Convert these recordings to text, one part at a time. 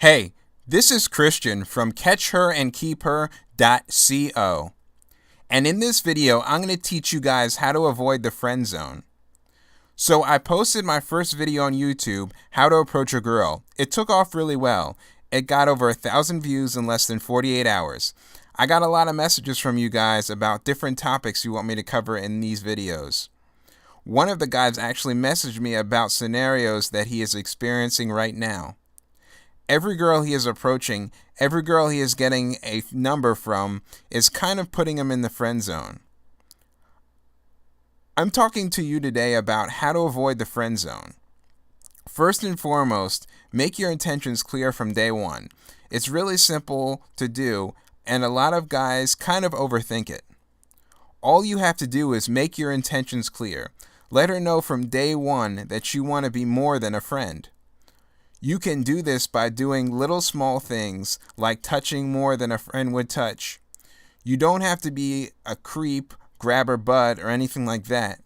Hey, this is Christian from catchherandkeepher.co. And in this video, I'm going to teach you guys how to avoid the friend zone. So I posted my first video on YouTube, how to approach a girl. It took off really well. It got over 1,000 views in less than 48 hours. I got a lot of messages from you guys about different topics you want me to cover in these videos. One of the guys actually messaged me about scenarios that he is experiencing right now. Every girl he is approaching, every girl he is getting a number from, is kind of putting him in the friend zone. I'm talking to you today about how to avoid the friend zone. First and foremost, make your intentions clear from day one. It's really simple to do, and a lot of guys kind of overthink it. All you have to do is make your intentions clear. Let her know from day one that you want to be more than a friend. You can do this by doing little small things like touching more than a friend would touch. You don't have to be a creep, grab her butt, or anything like that.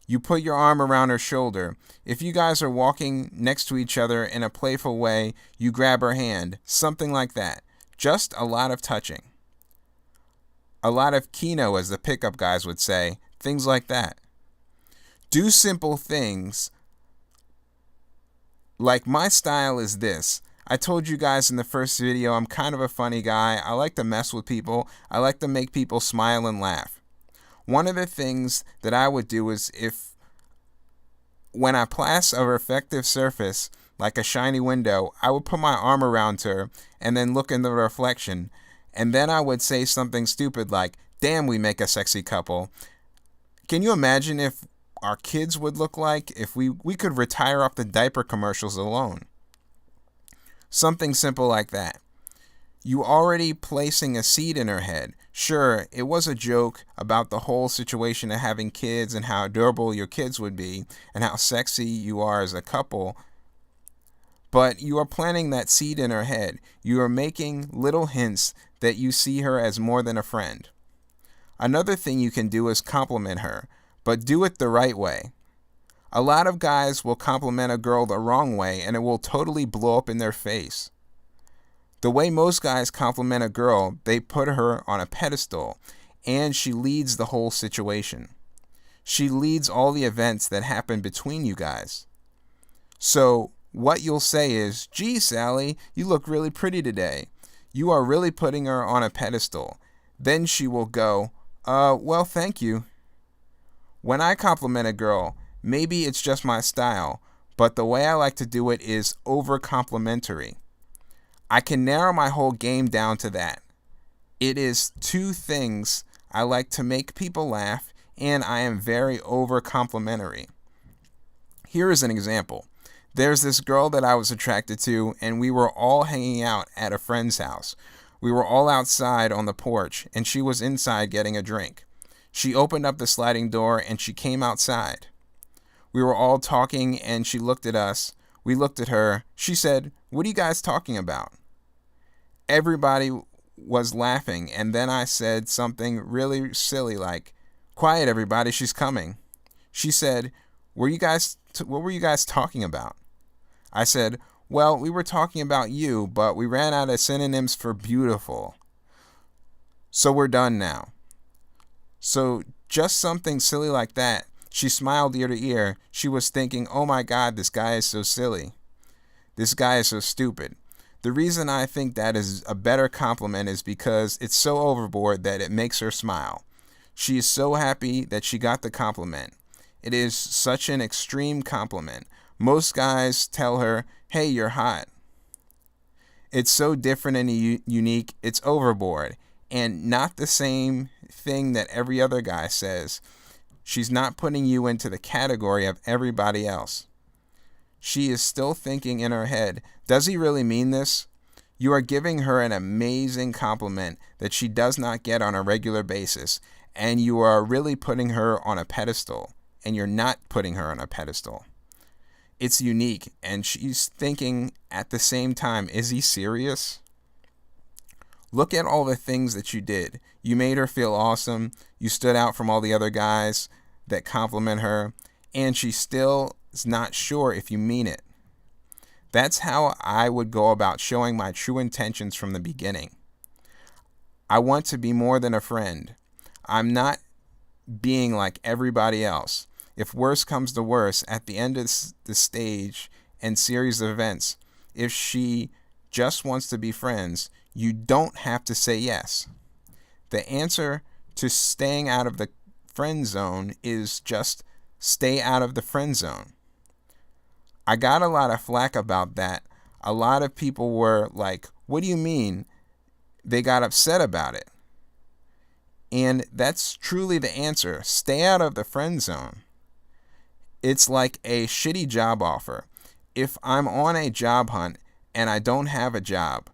You put your arm around her shoulder. If you guys are walking next to each other in a playful way, you grab her hand, something like that. Just a lot of touching. A lot of kino, as the pickup guys would say, things like that. Do simple things. Like, my style is this. I told you guys in the first video I'm kind of a funny guy. I like to mess with people. I like to make people smile and laugh. One of the things that I would do is when I pass a reflective surface, like a shiny window, I would put my arm around her and then look in the reflection. And then I would say something stupid like, "Damn, we make a sexy couple." Can you imagine if our kids would look like if we could retire off the diaper commercials alone? Something simple like that. You already placing a seed in her head. Sure, it was a joke about the whole situation of having kids and how adorable your kids would be and how sexy you are as a couple. But you are planting that seed in her head. You are making little hints that you see her as more than a friend. Another thing you can do is compliment her, but do it the right way. A lot of guys will compliment a girl the wrong way and it will totally blow up in their face. The way most guys compliment a girl, they put her on a pedestal and she leads the whole situation. She leads all the events that happen between you guys. So what you'll say is, "Gee, Sally, you look really pretty today." You are really putting her on a pedestal. Then she will go, "Well, thank you." When I compliment a girl, maybe it's just my style, but the way I like to do it is over-complimentary. I can narrow my whole game down to that. It is two things. I like to make people laugh, and I am very over-complimentary. Here is an example. There's this girl that I was attracted to, and we were all hanging out at a friend's house. We were all outside on the porch, and she was inside getting a drink. She opened up the sliding door and she came outside. We were all talking and she looked at us. We looked at her. She said, "What are you guys talking about?" Everybody was laughing, and then I said something really silly like, "Quiet everybody, she's coming." She said, what were you guys talking about?" I said, "Well, we were talking about you, but we ran out of synonyms for beautiful. So we're done now." So just something silly like that. She smiled ear to ear. She was thinking, "Oh my God, this guy is so silly. This guy is so stupid." The reason I think that is a better compliment is because it's so overboard that it makes her smile. She is so happy that she got the compliment. It is such an extreme compliment. Most guys tell her, "Hey, you're hot." It's so different and unique, it's overboard. And not the same thing that every other guy says. She's not putting you into the category of everybody else. She is still thinking in her head, "Does he really mean this?" You are giving her an amazing compliment that she does not get on a regular basis, and you are really putting her on a pedestal, and you're not putting her on a pedestal. It's unique, and she's thinking at the same time, "Is he serious?" Look at all the things that you did. You made her feel awesome. You stood out from all the other guys that compliment her, and she still is not sure if you mean it. That's how I would go about showing my true intentions from the beginning. I want to be more than a friend. I'm not being like everybody else. If worse comes to worse, at the end of the stage and series of events, if she just wants to be friends, you don't have to say yes. The answer to staying out of the friend zone is just stay out of the friend zone. I got a lot of flack about that. A lot of people were like, what do you mean? They got upset about it. And that's truly the answer. Stay out of the friend zone. It's like a shitty job offer. If I'm on a job hunt and I don't have a job,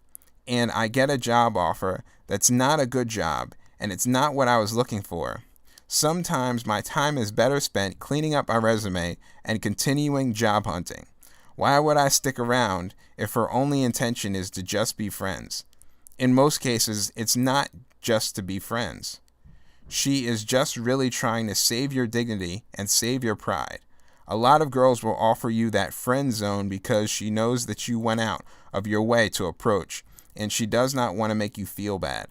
and I get a job offer that's not a good job, and it's not what I was looking for, sometimes my time is better spent cleaning up my resume and continuing job hunting. Why would I stick around if her only intention is to just be friends? In most cases, it's not just to be friends. She is just really trying to save your dignity and save your pride. A lot of girls will offer you that friend zone because she knows that you went out of your way to approach, and she does not want to make you feel bad.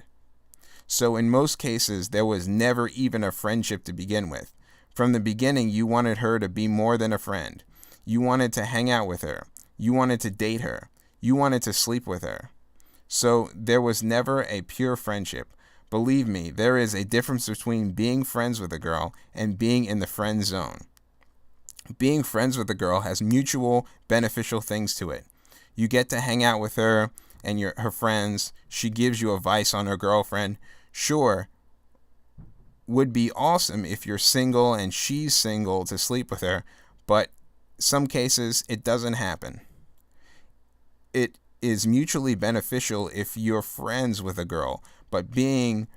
So in most cases, there was never even a friendship to begin with. From the beginning, you wanted her to be more than a friend. You wanted to hang out with her. You wanted to date her. You wanted to sleep with her. So there was never a pure friendship. Believe me, there is a difference between being friends with a girl and being in the friend zone. Being friends with a girl has mutual beneficial things to it. You get to hang out with her and her friends. She gives you advice on her girlfriend. Sure, would be awesome if you're single and she's single to sleep with her, but some cases it doesn't happen. It is mutually beneficial if you're friends with a girl, but being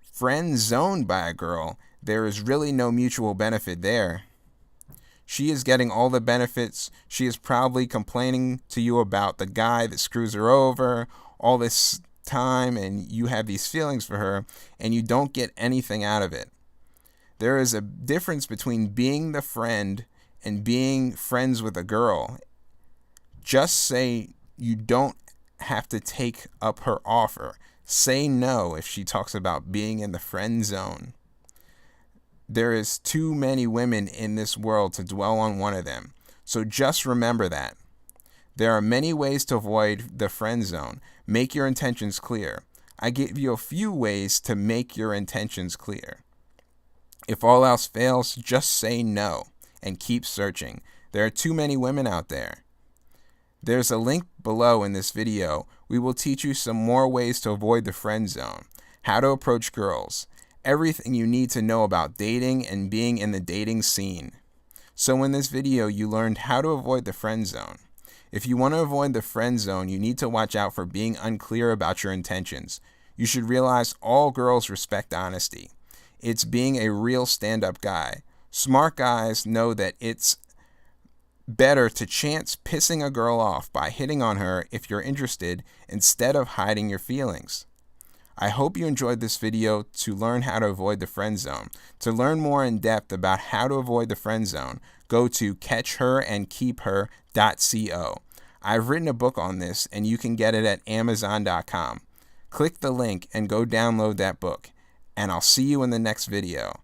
friend zoned by a girl, there is really no mutual benefit there. She is getting all the benefits. She is probably complaining to you about the guy that screws her over all this time, and you have these feelings for her, and you don't get anything out of it. There is a difference between being the friend and being friends with a girl. Just say you don't have to take up her offer. Say no if she talks about being in the friend zone. There is too many women in this world to dwell on one of them. So just remember that. There are many ways to avoid the friend zone. Make your intentions clear. I give you a few ways to make your intentions clear. If all else fails, just say no and keep searching. There are too many women out there. There's a link below in this video. We will teach you some more ways to avoid the friend zone, how to approach girls, everything you need to know about dating and being in the dating scene. So in this video, you learned how to avoid the friend zone. If you want to avoid the friend zone, you need to watch out for being unclear about your intentions. You should realize all girls respect honesty. It's being a real stand-up guy. Smart guys know that it's better to chance pissing a girl off by hitting on her if you're interested instead of hiding your feelings. I hope you enjoyed this video to learn how to avoid the friend zone. To learn more in depth about how to avoid the friend zone, go to catchherandkeepher.co. I've written a book on this and you can get it at Amazon.com. Click the link and go download that book. And I'll see you in the next video.